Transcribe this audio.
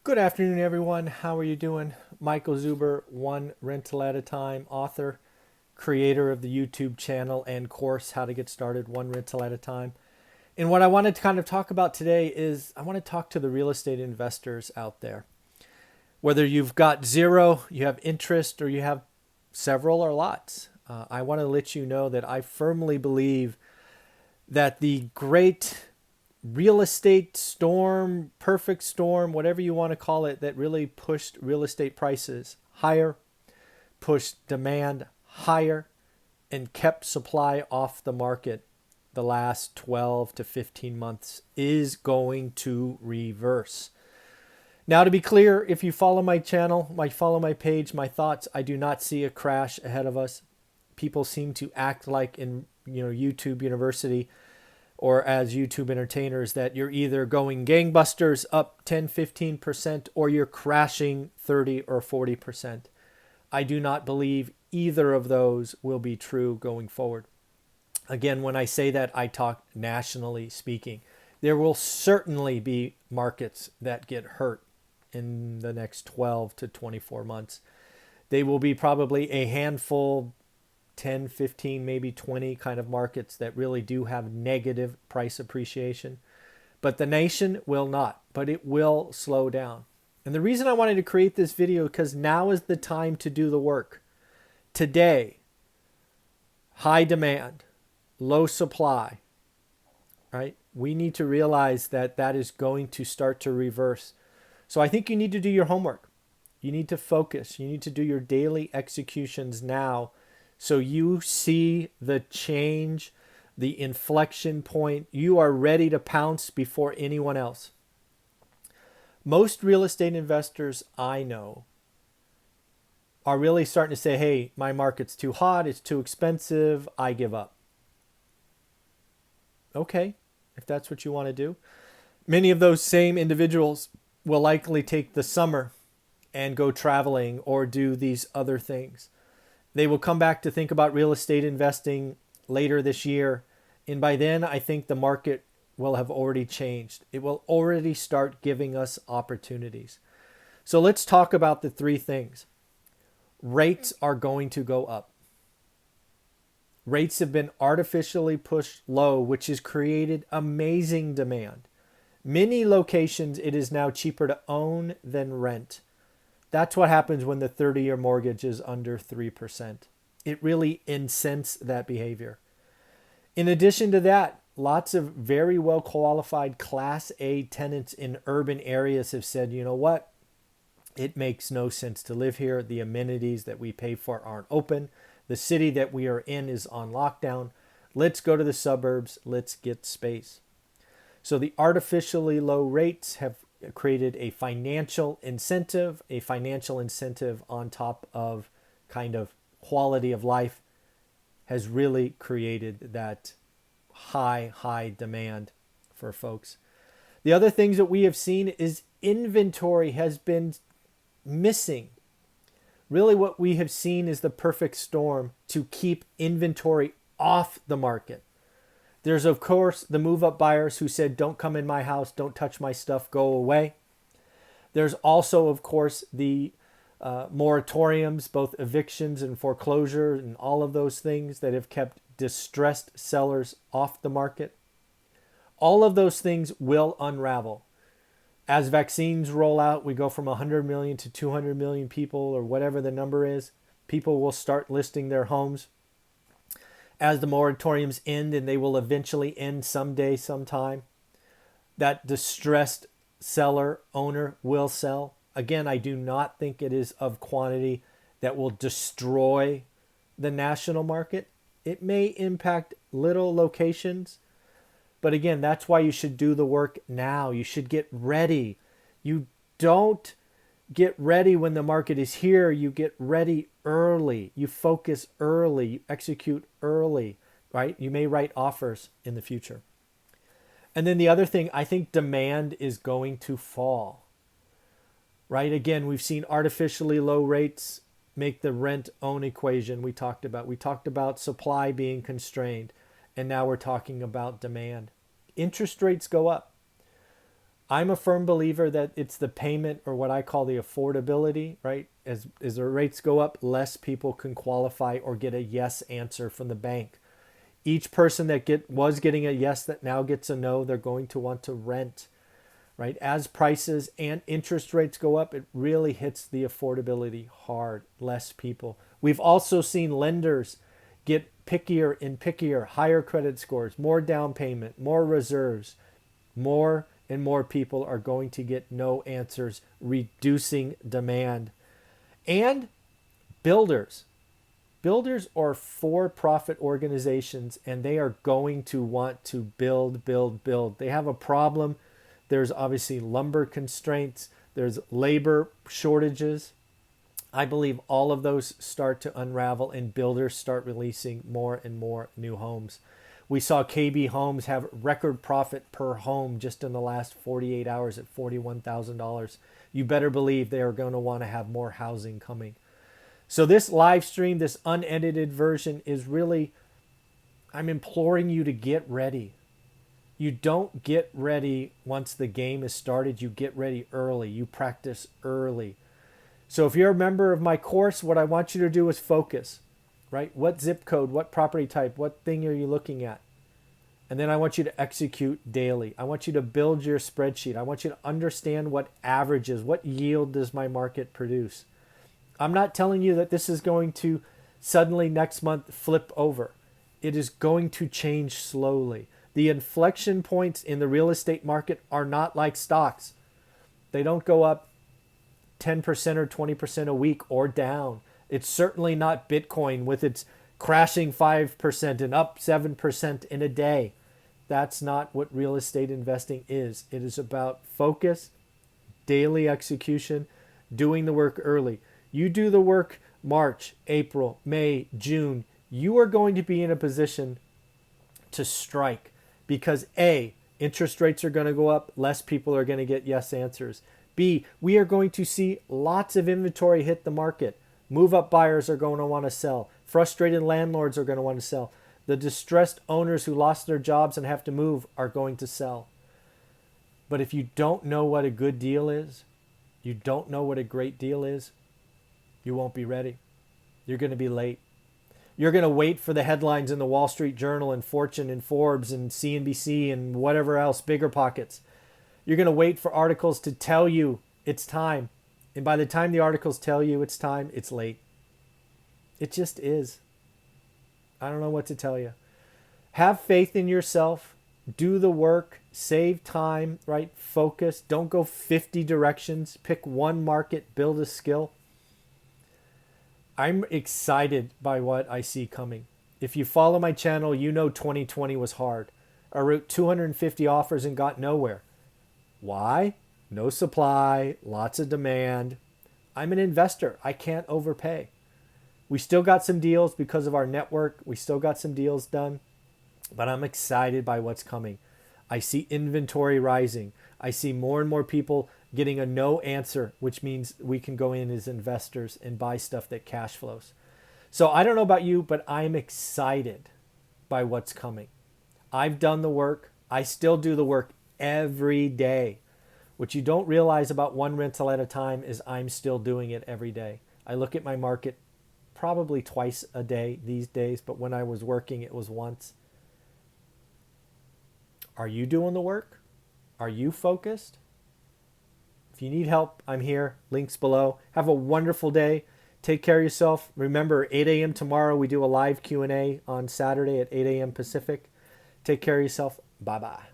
Good afternoon, everyone. How are you doing? Michael Zuber, One Rental at a Time, author, creator of the YouTube channel and course, How to Get Started One Rental at a Time. And what I wanted to kind of talk about today is I want to talk to the real estate investors out there. Whether you've got zero, you have interest, or you have several or lots, I want to let you know that I firmly believe that the great real estate storm, perfect storm, whatever you want to call it, that really pushed real estate prices higher, pushed demand higher, and kept supply off the market the last 12 to 15 months is going to reverse. Now, to be clear, if you follow my channel, follow my page, my thoughts, I do not see a crash ahead of us. People seem to act like in YouTube University or as YouTube entertainers that you're either going gangbusters up 10, 15% or you're crashing 30 or 40%. I do not believe either of those will be true going forward. Again, when I say that, I talk nationally speaking. There will certainly be markets that get hurt in the next 12 to 24 months. They will be probably a handful, 10, 15, maybe 20 kind of markets that really do have negative price appreciation. But the nation will not, but it will slow down. And the reason I wanted to create this video because now is the time to do the work. Today, high demand, low supply, right? We need to realize that that is going to start to reverse. So I think you need to do your homework. You need to focus. You need to do your daily executions now so you see the change, the inflection point. You are ready to pounce before anyone else. Most real estate investors I know are really starting to say, hey, my market's too hot, it's too expensive, I give up. Okay, if that's what you want to do. Many of those same individuals will likely take the summer and go traveling or do these other things. They will come back to think about real estate investing later this year. And by then, I think the market will have already changed. It will already start giving us opportunities. So let's talk about the three things. Rates are going to go up. Rates have been artificially pushed low, which has created amazing demand. Many locations, it is now cheaper to own than rent. That's what happens when the 30-year mortgage is under 3%. It really incents that behavior. In addition to that, lots of very well qualified Class A tenants in urban areas have said, you know what? It makes no sense to live here. The amenities that we pay for aren't open. The city that we are in is on lockdown. Let's go to the suburbs. Let's get space. So the artificially low rates have created a financial incentive on top of kind of quality of life has really created that high demand for folks. The other things that we have seen is inventory has been missing. Really what we have seen is the perfect storm to keep inventory off the market. There's, of course, the move-up buyers who said, don't come in my house, don't touch my stuff, go away. There's also, of course, the moratoriums, both evictions and foreclosure and all of those things that have kept distressed sellers off the market. All of those things will unravel. As vaccines roll out, we go from 100 million to 200 million people or whatever the number is. People will start listing their homes. As the moratoriums end, and they will eventually end someday, sometime, that distressed seller, owner will sell. Again, I do not think it is of quantity that will destroy the national market. It may impact little locations, but again, that's why you should do the work now. You should get ready. You don't get ready when the market is here. You get ready early. You focus early. You execute early, right? You may write offers in the future. And then the other thing, I think demand is going to fall, right? Again, we've seen artificially low rates make the rent-own equation we talked about. We talked about supply being constrained, and now we're talking about demand. Interest rates go up. I'm a firm believer that it's the payment, or what I call the affordability, right? As the rates go up, less people can qualify or get a yes answer from the bank. Each person that was getting a yes that now gets a no, they're going to want to rent, right? As prices and interest rates go up, it really hits the affordability hard. Less people. We've also seen lenders get pickier and pickier, higher credit scores, more down payment, more reserves. More and more people are going to get no answers, reducing demand. And builders. Builders are for-profit organizations, and they are going to want to build, build, build. They have a problem. There's obviously lumber constraints. There's labor shortages. I believe all of those start to unravel, and builders start releasing more and more new homes. We saw KB Homes have record profit per home just in the last 48 hours at $41,000. You better believe they are going to want to have more housing coming. So this live stream, this unedited version is really, I'm imploring you to get ready. You don't get ready once the game is started. You get ready early. You practice early. So if you're a member of my course, what I want you to do is focus, right? What zip code, what property type, what thing are you looking at? And then I want you to execute daily. I want you to build your spreadsheet. I want you to understand what averages, what yield does my market produce. I'm not telling you that this is going to suddenly next month flip over. It is going to change slowly. The inflection points in the real estate market are not like stocks. They don't go up 10% or 20% a week or down. It's certainly not Bitcoin with its crashing 5% and up 7% in a day. That's not what real estate investing is. It is about focus, daily execution, doing the work early. You do the work March, April, May, June. You are going to be in a position to strike because A, interest rates are going to go up. Less people are going to get yes answers. B, we are going to see lots of inventory hit the market. Move-up buyers are going to want to sell. Frustrated landlords are going to want to sell. The distressed owners who lost their jobs and have to move are going to sell. But if you don't know what a good deal is, you don't know what a great deal is, you won't be ready. You're going to be late. You're going to wait for the headlines in the Wall Street Journal and Fortune and Forbes and CNBC and whatever else, bigger pockets. You're going to wait for articles to tell you it's time. And by the time the articles tell you it's time, it's late. It just is. I don't know what to tell you. Have faith in yourself. Do the work. Save time, right? Focus. Don't go 50 directions. Pick one market. Build a skill. I'm excited by what I see coming. If you follow my channel, you know 2020 was hard. I wrote 250 offers and got nowhere. Why? No supply, lots of demand. I'm an investor. I can't overpay. We still got some deals because of our network. We still got some deals done, but I'm excited by what's coming. I see inventory rising. I see more and more people getting a no answer, which means we can go in as investors and buy stuff that cash flows. So I don't know about you, but I'm excited by what's coming. I've done the work. I still do the work every day. What you don't realize about one rental at a time is I'm still doing it every day. I look at my market probably twice a day these days, but when I was working, it was once. Are you doing the work? Are you focused? If you need help, I'm here. Links below. Have a wonderful day. Take care of yourself. Remember, 8 a.m. tomorrow, we do a live Q&A on Saturday at 8 a.m. Pacific. Take care of yourself. Bye-bye.